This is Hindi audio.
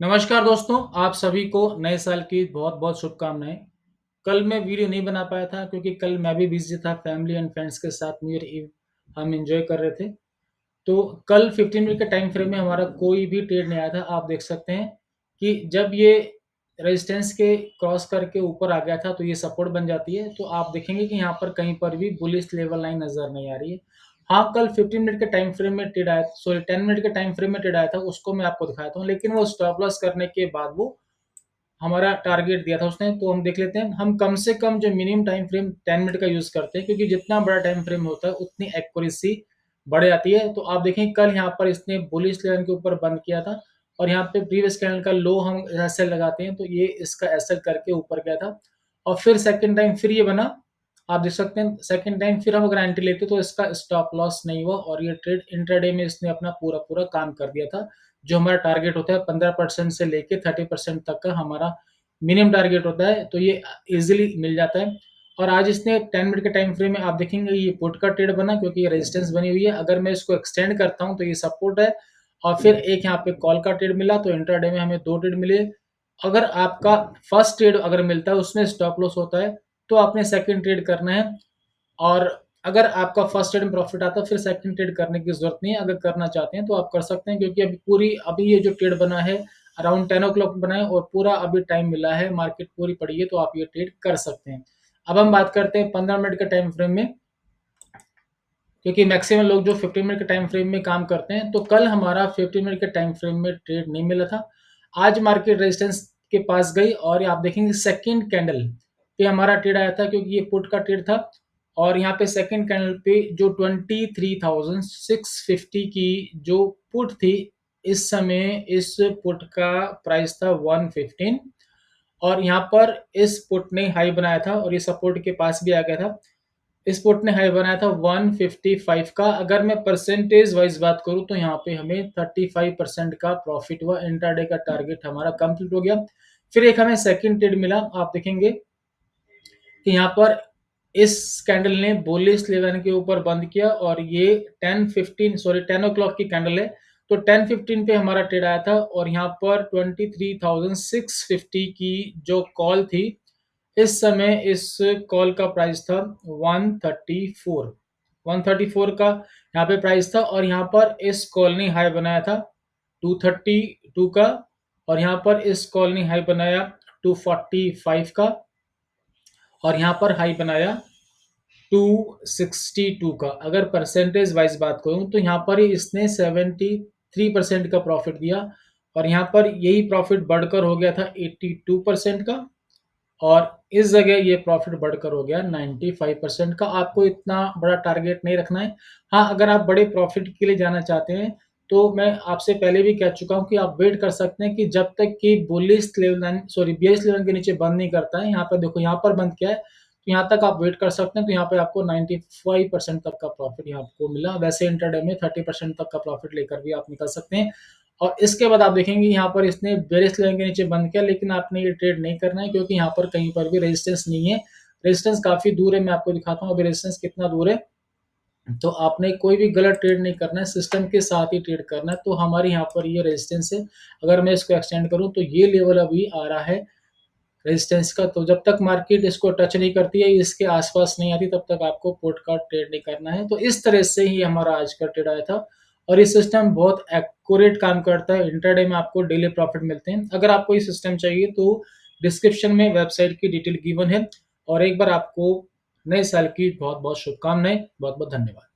नमस्कार दोस्तों, आप सभी को नए साल की बहुत-बहुत शुभकामनाएँ। कल मैं वीडियो नहीं बना पाया था क्योंकि कल मैं भी बिज़ी था फैमिली एंड फ्रेंड्स के साथ न्यू ईयर ईव हम एन्जॉय कर रहे थे। तो कल 15 मिनट के टाइम फ्रेम में हमारा कोई भी ट्रेड नहीं आया था। आप देख सकते हैं कि जब ये रेजिस्टेंस के क्रॉस करके ऊपर आ गया था तो ये सपोर्ट बन जाती है। तो आप देखेंगे कि यहाँ पर कहीं पर भी बुलिश लेवल लाइन नज़र नहीं आ रही है। हाँ, कल 15 मिनट के टाइम फ्रेम में ट्रेड आया, सॉरी 10 मिनट के टाइम फ्रेम में ट्रेड आया था, उसको मैं आपको दिखाता हूँ। लेकिन वो स्टॉप लॉस करने के बाद वो हमारा टारगेट दिया था उसने, तो हम देख लेते हैं। हम कम से कम जो मिनिमम टाइम फ्रेम 10 मिनट का यूज़ करते हैं क्योंकि जितना बड़ा टाइम फ्रेम होता है उतनी एक्यूरेसी बढ़ जाती है। तो आप देखें कल यहाँ पर इसने बुलिश लाइन के ऊपर बंद किया था और यहाँ पे प्रीवियस कैंडल का लो हम एसएल लगाते हैं तो ये इसका एसएल करके ऊपर गया था और फिर सेकंड टाइम फिर ये बना। आप देख सकते हैं सेकंड टाइम फिर हम अगर एंट्री लेते तो इसका स्टॉप लॉस नहीं हुआ और ये ट्रेड इंट्राडे में इसने अपना पूरा काम कर दिया था। जो हमारा टारगेट होता है 15% से लेके 30% तक का हमारा मिनिमम टारगेट होता है, तो ये ईज़िली मिल जाता है। और आज इसने 10 मिनट के टाइम फ्रेम में आप देखेंगे ये पुट का ट्रेड बना क्योंकि ये रेजिस्टेंस बनी हुई है। अगर मैं इसको एक्सटेंड करता हूँ तो ये सपोर्ट है और फिर एक यहाँ पे कॉल का ट्रेड मिला तो इंट्राडे में हमें 2 ट्रेड मिले। अगर आपका फर्स्ट ट्रेड अगर मिलता है उसमें स्टॉप लॉस होता है, तो आपने सेकंड ट्रेड करना है और अगर आपका फर्स्ट ट्रेड में प्रॉफिट आता है फिर सेकंड ट्रेड करने की ज़रूरत नहीं है। अगर करना चाहते हैं तो आप कर सकते हैं क्योंकि अभी ये जो ट्रेड बना है अराउंड 10 ओ क्लॉक बना है और पूरा अभी टाइम मिला है, मार्केट पूरी पड़ी है तो आप ये ट्रेड कर सकते हैं। अब हम बात करते हैं 15 मिनट के टाइम फ्रेम में, क्योंकि मैक्सिमम लोग जो 15 मिनट के टाइम फ्रेम में काम करते हैं, तो कल हमारा 15 मिनट के टाइम फ्रेम में ट्रेड नहीं मिला था। आज मार्केट रेजिस्टेंस के पास गई और आप देखेंगे सेकंड कैंडल पे हमारा ट्रेड आया था क्योंकि ये पुट का ट्रेड था और यहाँ पे सेकंड कैंडल पे जो 23,650 की जो पुट थी, इस समय इस पुट का प्राइस था 115 और यहाँ पर इस पुट ने हाई बनाया था और ये सपोर्ट के पास भी आ गया था। इस पुट ने हाई बनाया था 155 का। अगर मैं परसेंटेज वाइज बात करूँ तो यहाँ पे हमें 35% का प्रॉफिट हुआ। इंट्राडे का टारगेट हमारा कंप्लीट हो गया। फिर एक हमें सेकंड ट्रेड मिला। आप देखेंगे कि यहाँ पर इस कैंडल ने बुलिश लेवल के ऊपर बंद किया और ये 10 ओ क्लॉक की कैंडल है। तो 10:15 पे हमारा ट्रेड आया था और यहाँ पर 23,650 की जो कॉल थी, इस समय इस कॉल का प्राइस था 134। 134 का यहाँ पे प्राइस था और यहाँ पर इस कॉल ने हाई बनाया था 232 का और यहाँ पर इस कॉल ने हाई बनाया 245 का और यहाँ पर हाई बनाया 262 का। अगर परसेंटेज वाइज बात करूं तो यहाँ पर ही इसने 73% का प्रॉफिट दिया और यहाँ पर यही प्रॉफिट बढ़कर हो गया था 82% का और इस जगह ये प्रॉफिट बढ़कर हो गया 95% का। आपको इतना बड़ा टारगेट नहीं रखना है। हाँ, अगर आप बड़े प्रॉफिट के लिए जाना चाहते हैं तो मैं आपसे पहले भी कह चुका हूँ कि आप वेट कर सकते हैं कि जब तक कि bullish level line sorry base level के नीचे बंद नहीं करता है। यहाँ पर देखो, यहाँ पर बंद किया है तो यहाँ तक आप वेट कर सकते हैं। तो यहाँ पे आपको 95% तक का प्रॉफिट यहाँ आपको मिला। वैसे इंटरडे में 30% तक का प्रॉफिट लेकर भी आप निकल सकते हैं और इसके बाद आप देखेंगे यहाँ पर इसने बेरिश लाइन के नीचे बंद किया, लेकिन आपने ये ट्रेड नहीं करना है क्योंकि यहाँ पर कहीं पर भी रेजिस्टेंस नहीं है। रेजिस्टेंस काफ़ी दूर है, मैं आपको दिखाता हूँ अभी रेजिस्टेंस कितना दूर है। तो आपने कोई भी गलत ट्रेड नहीं करना है, सिस्टम के साथ ही ट्रेड करना है। तो हमारे यहाँ पर ये रेजिस्टेंस है। अगर मैं इसको एक्सटेंड करूँ तो ये लेवल अभी आ रहा है रेजिस्टेंस का। तो जब तक मार्केट इसको टच नहीं करती है, इसके आसपास नहीं आती, तब तक आपको पुट का ट्रेड नहीं करना है। तो इस तरह से ही हमारा आज का ट्रेड आया था और ये सिस्टम बहुत एक्यूरेट काम करता है। इंट्राडे में आपको डेली प्रॉफिट मिलते हैं। अगर आपको ये सिस्टम चाहिए तो डिस्क्रिप्शन में वेबसाइट की डिटेल गिवन है। और एक बार आपको नए साल की बहुत बहुत शुभकामनाएं। बहुत बहुत धन्यवाद।